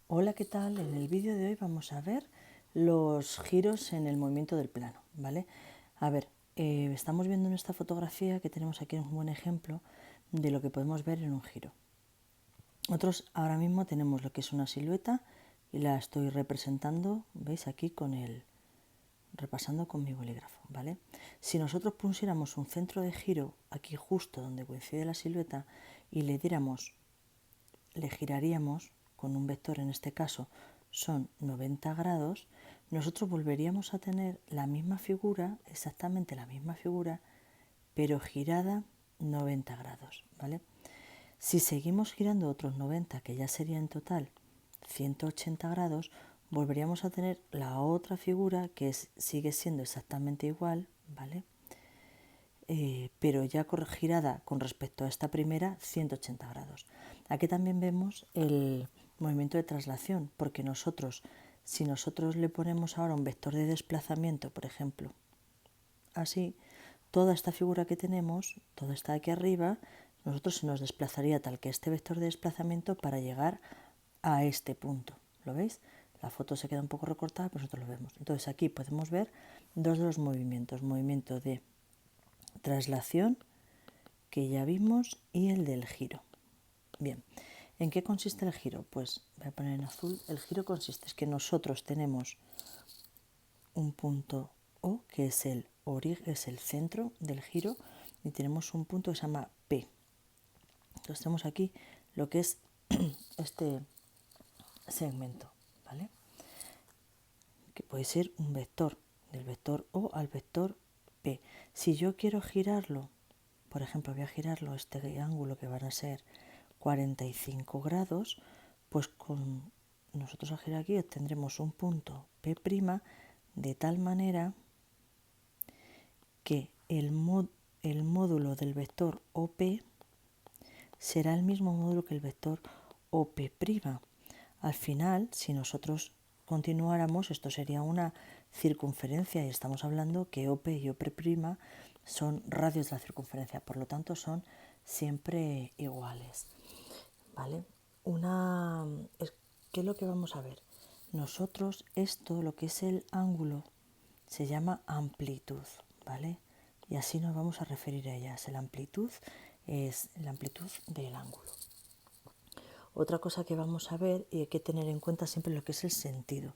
Hola, ¿qué tal? En el vídeo de hoy vamos a ver los giros en el movimiento del plano, ¿vale? A ver, estamos viendo en esta fotografía que tenemos aquí un buen ejemplo de lo que podemos ver en un giro. Nosotros ahora mismo tenemos lo que es una silueta y la estoy representando, ¿veis? Aquí repasando con mi bolígrafo, ¿vale? Si nosotros pusiéramos un centro de giro aquí justo donde coincide la silueta y le giraríamos con un vector, en este caso son 90 grados, nosotros volveríamos a tener la misma figura, exactamente la misma figura, pero girada 90 grados, ¿vale? Si seguimos girando otros 90, que ya sería en total 180 grados, volveríamos a tener la otra figura que sigue siendo exactamente igual, ¿vale? Pero ya girada con respecto a esta primera 180 grados. Aquí también vemos el movimiento de traslación, porque si nosotros le ponemos ahora un vector de desplazamiento, por ejemplo, así, toda esta figura que tenemos, toda esta de aquí arriba, nosotros se nos desplazaría tal que este vector de desplazamiento para llegar a este punto. ¿Lo veis? La foto se queda un poco recortada, pero nosotros lo vemos. Entonces aquí podemos ver dos de los movimientos, movimiento de traslación, que ya vimos, y el del giro. Bien, ¿en qué consiste el giro? Pues voy a poner en azul. El giro consiste en que nosotros tenemos un punto O, que es el centro del giro, y tenemos un punto que se llama P. Entonces tenemos aquí lo que es este segmento, ¿vale? Que puede ser un vector, del vector O al vector P. Si yo quiero girarlo, por ejemplo, voy a girarlo este ángulo que van a ser 45 grados, pues nosotros al girar aquí obtendremos un punto P' de tal manera que el módulo del vector OP será el mismo módulo que el vector OP'. Al final, si nosotros continuáramos, esto sería una circunferencia y estamos hablando que OP y OP' son radios de la circunferencia, por lo tanto son siempre iguales, ¿vale? ¿Qué es lo que vamos a ver? Nosotros esto, lo que es el ángulo, se llama amplitud, ¿vale? Y así nos vamos a referir a ellas. La amplitud es la amplitud del ángulo. Otra cosa que vamos a ver, y hay que tener en cuenta siempre lo que es el sentido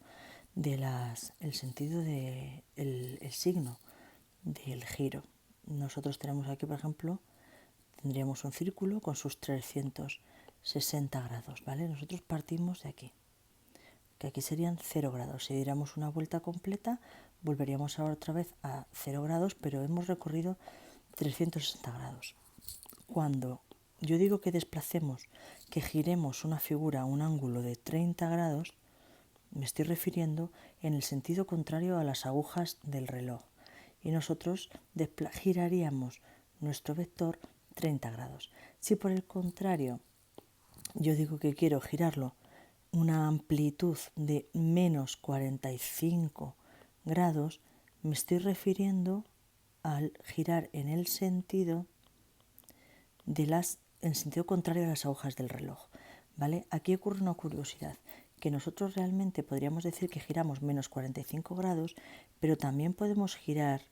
el sentido el signo del giro. Nosotros tenemos aquí, por ejemplo, tendríamos un círculo con sus 360 grados, ¿vale? Nosotros partimos de aquí, que aquí serían 0 grados. Si diéramos una vuelta completa, volveríamos ahora otra vez a 0 grados, pero hemos recorrido 360 grados. Cuando yo digo que desplacemos, que giremos una figura a un ángulo de 30 grados, me estoy refiriendo en el sentido contrario a las agujas del reloj. Y nosotros giraríamos nuestro vector 30 grados. Si por el contrario yo digo que quiero girarlo una amplitud de menos 45 grados, me estoy refiriendo al girar en el sentido en sentido contrario a las agujas del reloj, ¿vale? Aquí ocurre una curiosidad, que nosotros realmente podríamos decir que giramos menos 45 grados, pero también podemos girar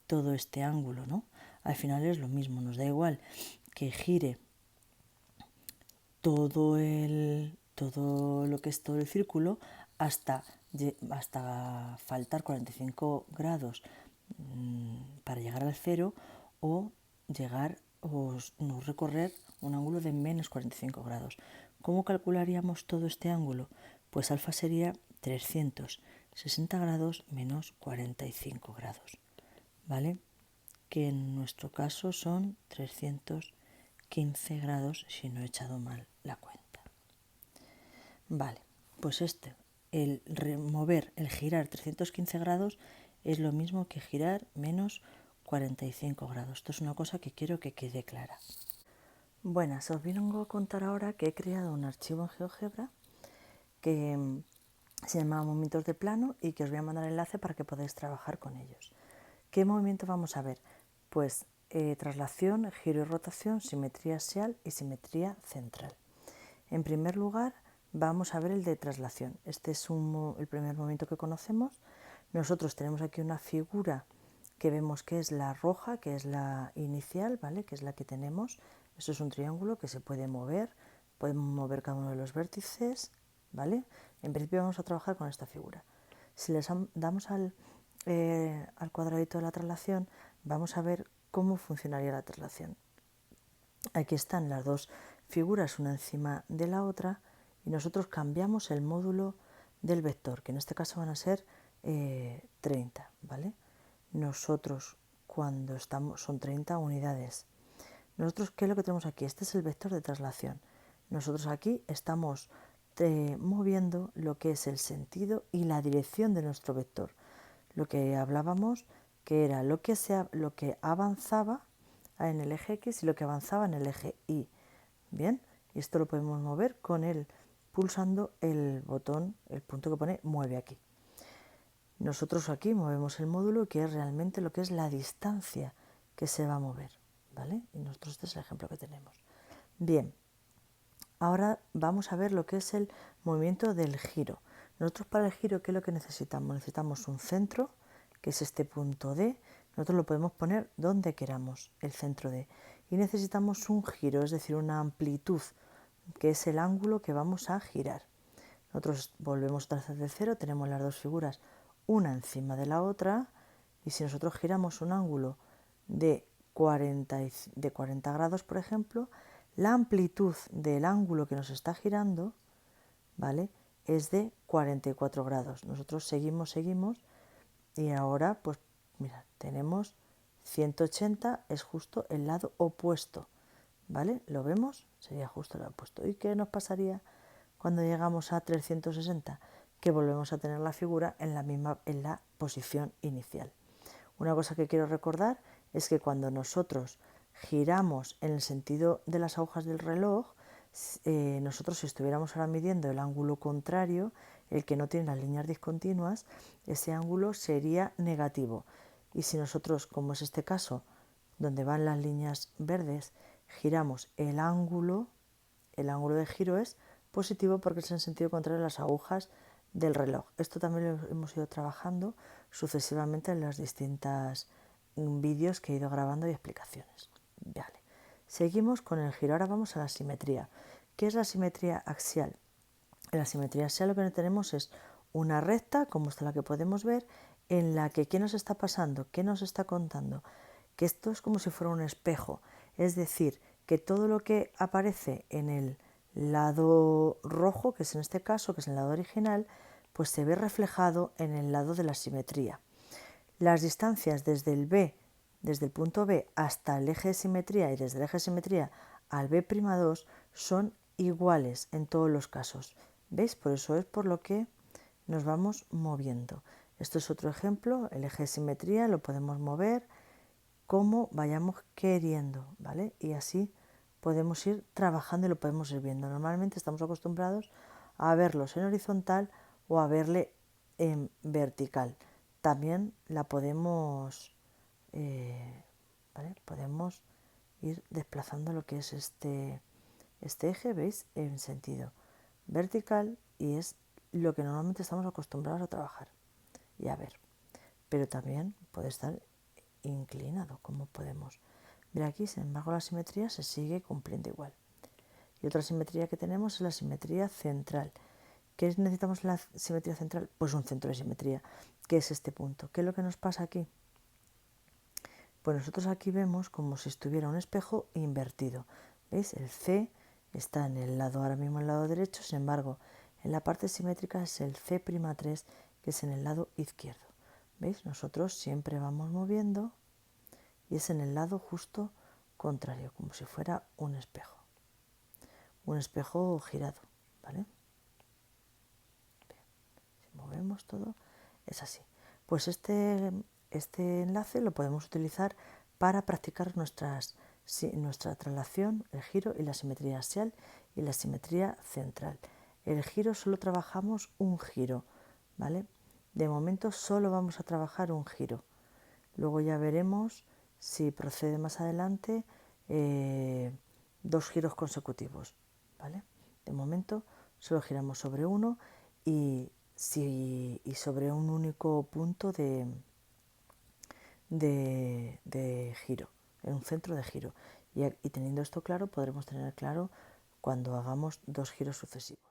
todo este ángulo, ¿no? Al final es lo mismo, nos da igual que gire todo lo que es todo el círculo hasta faltar 45 grados para llegar al cero, o no recorrer un ángulo de menos 45 grados. ¿Cómo calcularíamos todo este ángulo? Pues alfa sería 360 grados menos 45 grados, ¿vale? Que en nuestro caso son 315 grados si no he echado mal la cuenta. Vale, pues el girar 315 grados es lo mismo que girar menos 45 grados. Esto es una cosa que quiero que quede clara. Bueno, os vengo a contar ahora que he creado un archivo en GeoGebra que se llama movimientos de plano y que os voy a mandar el enlace para que podáis trabajar con ellos. ¿Qué movimiento vamos a ver? Pues traslación, giro y rotación, simetría axial y simetría central. En primer lugar, vamos a ver el de traslación. Este es el primer movimiento que conocemos. Nosotros tenemos aquí una figura que vemos que es la roja, que es la inicial, ¿vale? Que es la que tenemos. Esto es un triángulo que se puede mover, podemos mover cada uno de los vértices, ¿vale? En principio vamos a trabajar con esta figura. Si les damos al cuadradito de la traslación, vamos a ver cómo funcionaría la traslación. Aquí están las dos figuras una encima de la otra y nosotros cambiamos el módulo del vector, que en este caso van a ser 30, ¿vale? Nosotros cuando estamos, son 30 unidades. Nosotros, ¿qué es lo que tenemos aquí? Este es el vector de traslación. Nosotros aquí estamos moviendo lo que es el sentido y la dirección de nuestro vector. Lo que hablábamos que era lo que avanzaba en el eje X y lo que avanzaba en el eje Y. Bien, y esto lo podemos mover pulsando el botón, el punto que pone mueve aquí. Nosotros aquí movemos el módulo que es realmente lo que es la distancia que se va a mover, ¿vale? Y nosotros este es el ejemplo que tenemos. Bien, ahora vamos a ver lo que es el movimiento del giro. Nosotros para el giro, ¿qué es lo que necesitamos? Necesitamos un centro, que es este punto D. Nosotros lo podemos poner donde queramos, el centro D. Y necesitamos un giro, es decir, una amplitud, que es el ángulo que vamos a girar. Nosotros volvemos otra vez de cero, tenemos las dos figuras una encima de la otra, y si nosotros giramos un ángulo de 40 grados, por ejemplo, la amplitud del ángulo que nos está girando, ¿vale?, es de 44 grados. Nosotros seguimos, y ahora, pues, mira, tenemos 180, es justo el lado opuesto, ¿vale? ¿Lo vemos? Sería justo el lado opuesto. ¿Y qué nos pasaría cuando llegamos a 360? Que volvemos a tener la figura en la posición inicial. Una cosa que quiero recordar es que cuando nosotros giramos en el sentido de las agujas del reloj, nosotros si estuviéramos ahora midiendo el ángulo contrario, el que no tiene las líneas discontinuas, ese ángulo sería negativo. Y si nosotros, como es este caso, donde van las líneas verdes, giramos el ángulo de giro es positivo porque es en sentido contrario a las agujas del reloj. Esto también lo hemos ido trabajando sucesivamente en los distintos vídeos que he ido grabando y explicaciones. Vale. Seguimos con el giro. Ahora vamos a la simetría. ¿Qué es la simetría axial? En la simetría axial lo que tenemos es una recta, como esta la que podemos ver, en la que ¿qué nos está pasando? ¿Qué nos está contando? Que esto es como si fuera un espejo. Es decir, que todo lo que aparece en el lado rojo, que es en este caso, que es el lado original, pues se ve reflejado en el lado de la simetría. Las distancias desde el punto B hasta el eje de simetría y desde el eje de simetría al B'2 son iguales en todos los casos. ¿Veis? Por eso es por lo que nos vamos moviendo. Esto es otro ejemplo, el eje de simetría lo podemos mover como vayamos queriendo, ¿vale? Y así podemos ir trabajando y lo podemos ir viendo. Normalmente estamos acostumbrados a verlos en horizontal o a verle en vertical. También la podemos, ¿vale?, podemos ir desplazando lo que es este eje, ¿veis?, en sentido vertical, y es lo que normalmente estamos acostumbrados a trabajar y a ver. Pero también puede estar inclinado, como podemos ver aquí. Sin embargo, la simetría se sigue cumpliendo igual. Y otra simetría que tenemos es la simetría central. ¿Qué necesitamos en la simetría central? Pues un centro de simetría, que es este punto. ¿Qué es lo que nos pasa aquí? Pues nosotros aquí vemos como si estuviera un espejo invertido. ¿Veis? El C está en el lado, ahora mismo en el lado derecho, sin embargo, en la parte simétrica es el C'3, que es en el lado izquierdo. ¿Veis? Nosotros siempre vamos moviendo y es en el lado justo contrario, como si fuera un espejo. Un espejo girado, ¿vale? Bien. Si movemos todo, es así. Pues este enlace lo podemos utilizar para practicar nuestra traslación, el giro y la simetría axial y la simetría central. El giro solo trabajamos un giro, ¿vale? De momento solo vamos a trabajar un giro. Luego ya veremos si procede más adelante 2 giros consecutivos, ¿vale? De momento solo giramos sobre uno y sobre un único punto de giro, en un centro de giro. Y teniendo esto claro, podremos tener claro cuando hagamos 2 giros sucesivos.